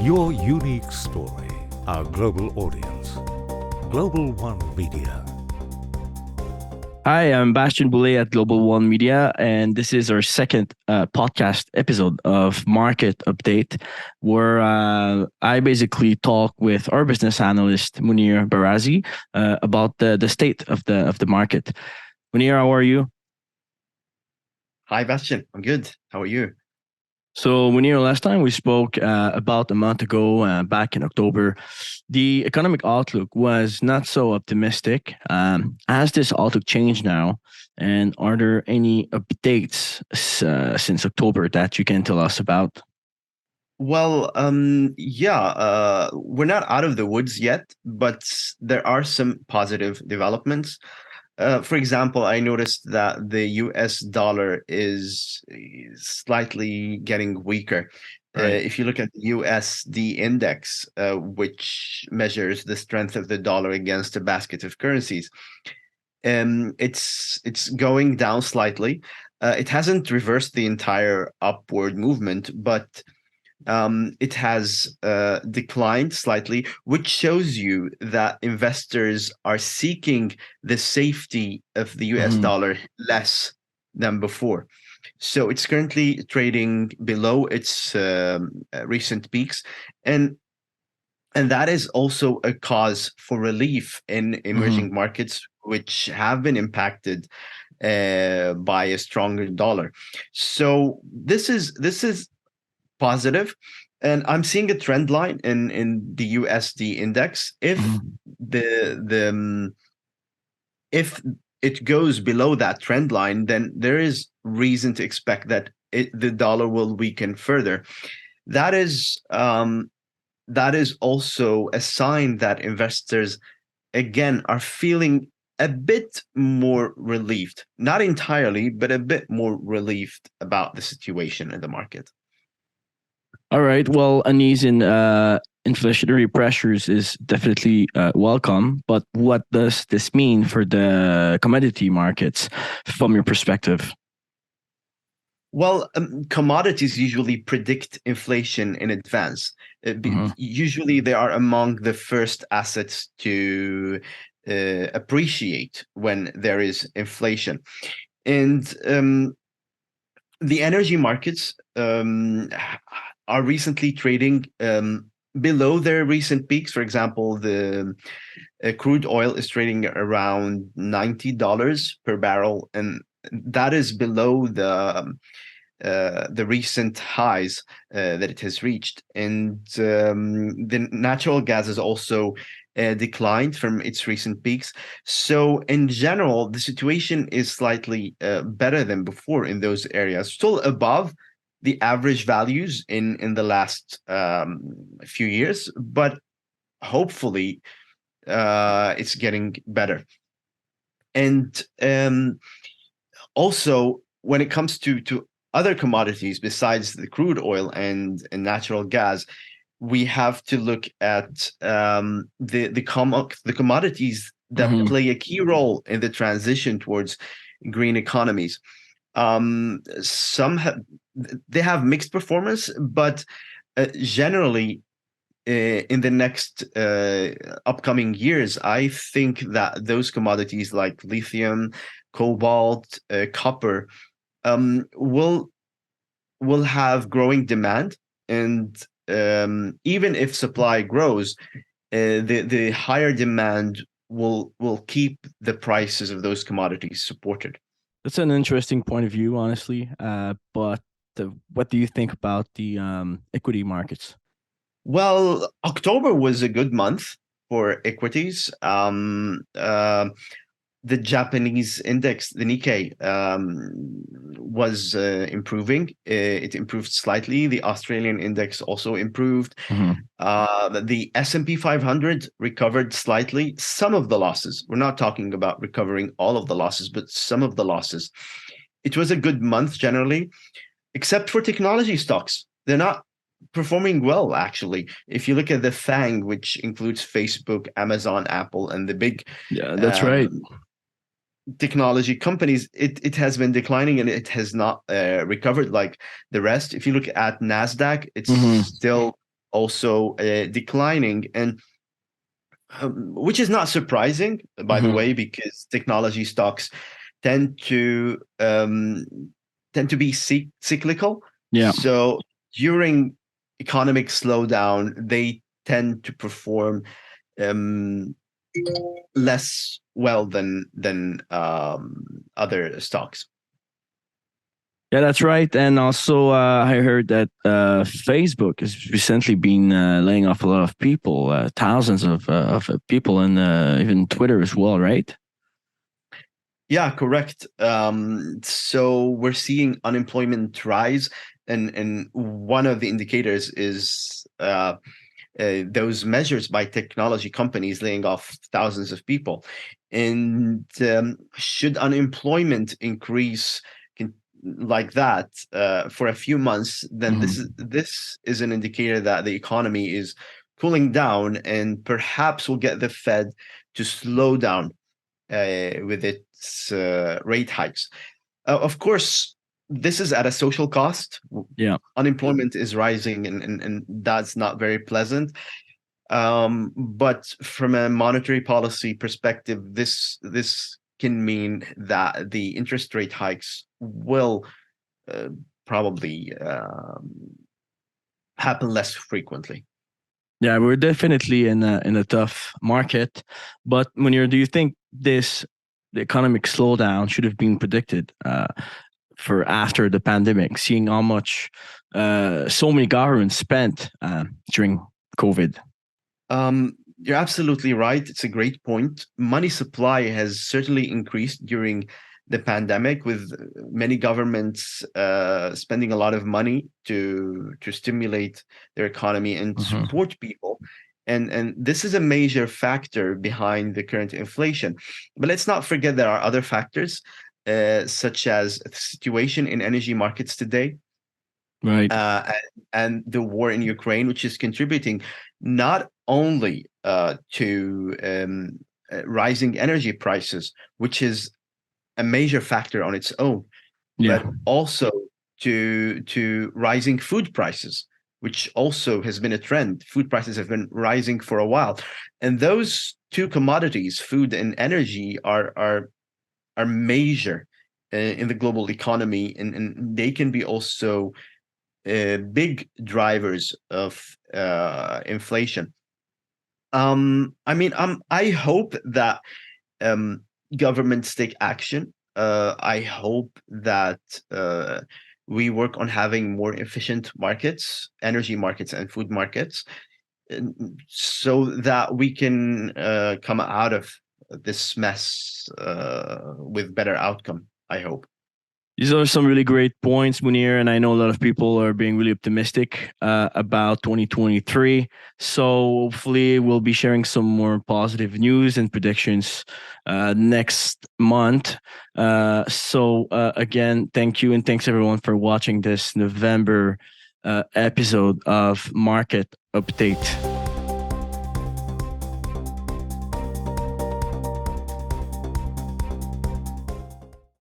Your unique story, our global audience. Global One Media. Hi, I'm Bastian Boulay at Global One Media, and this is our second podcast episode of Market Update, where I basically talk with our business analyst Munir Barazi about the state of the market. Munir, how are you? Hi, Bastian. I'm good. How are you? So, Munir, last time we spoke about a month ago, back in October, the economic outlook was not so optimistic. Has this outlook changed now? And are there any updates since October that you can tell us about? Well, we're not out of the woods yet, but there are some positive developments. For example, I noticed that the US dollar is slightly getting weaker. Right. If you look at the USD index, which measures the strength of the dollar against a basket of currencies, it's going down slightly. It hasn't reversed the entire upward movement, but it has declined slightly, which shows you that investors are seeking the safety of the US dollar less than before. So it's currently trading below its recent peaks, and that is also a cause for relief in emerging markets, which have been impacted by a stronger dollar. So this is positive, and I'm seeing a trend line in the USD index. If it goes below that trend line, then there is reason to expect that the dollar will weaken further. That is also a sign that investors again are feeling a bit more relieved, not entirely, but a bit more relieved about the situation in the market. All right. Well, an ease in inflationary pressures is definitely welcome, but what does this mean for the commodity markets from your perspective? Well, commodities usually predict inflation in advance. Usually, they are among the first assets to appreciate when there is inflation. And the energy markets are recently trading below their recent peaks. For example, the crude oil is trading around $90 per barrel, and that is below the recent highs that it has reached. And the natural gas has also declined from its recent peaks. So in general, the situation is slightly better than before in those areas, still above the average values in the last few years, but hopefully it's getting better. And also, when it comes to other commodities besides the crude oil and natural gas, we have to look at the commodities that play a key role in the transition towards green economies. Some have mixed performance, but generally in the next upcoming years, I think that those commodities like lithium, cobalt, copper will have growing demand, and even if supply grows, the higher demand will keep the prices of those commodities supported. That's an interesting point of view, honestly. But what do you think about the equity markets? Well, October was a good month for equities. The Japanese index, the Nikkei, was improving. It improved slightly. The Australian index also improved. The S&P 500 recovered slightly. Some of the losses. We're not talking about recovering all of the losses, but some of the losses. It was a good month generally, except for technology stocks. They're not performing well, actually. If you look at the FANG, which includes Facebook, Amazon, Apple, and the big That's right. technology companies, it has been declining, and it has not recovered like the rest. If you look at NASDAQ, it's still also declining, and which is not surprising, by the way, because technology stocks tend to be cyclical. Yeah. So during economic slowdown, they tend to perform less well than other stocks. Yeah, that's right. And also, I heard that Facebook has recently been laying off a lot of people, thousands of people, and even Twitter as well, right? Yeah, correct. So we're seeing unemployment rise, and one of the indicators is those measures by technology companies laying off thousands of people. And should unemployment increase like that for a few months, then this is an indicator that the economy is cooling down, and perhaps we'll get the Fed to slow down with its rate hikes. Of course, this is at a social cost. Yeah. Unemployment is rising, and that's not very pleasant. But from a monetary policy perspective, this can mean that the interest rate hikes will probably happen less frequently. Yeah, we're definitely in a tough market. But Munir, do you think the economic slowdown should have been predicted for after the pandemic, seeing how much so many governments spent during COVID? You're absolutely right. It's a great point. Money supply has certainly increased during the pandemic, with many governments spending a lot of money to stimulate their economy and support people. And this is a major factor behind the current inflation. But let's not forget there are other factors, such as the situation in energy markets today, right, and the war in Ukraine, which is contributing not only to rising energy prices, which is a major factor on its own, but also to rising food prices, which also has been a trend. Food prices have been rising for a while, and those two commodities, food and energy, are major in the global economy, and they can be also big drivers of inflation. I hope that governments take action. I hope that we work on having more efficient markets, energy markets and food markets, so that we can come out of this mess with better outcome, I hope. These are some really great points, Munir, and I know a lot of people are being really optimistic about 2023. So hopefully we'll be sharing some more positive news and predictions next month. Again, thank you, and thanks everyone for watching this November episode of Market Update.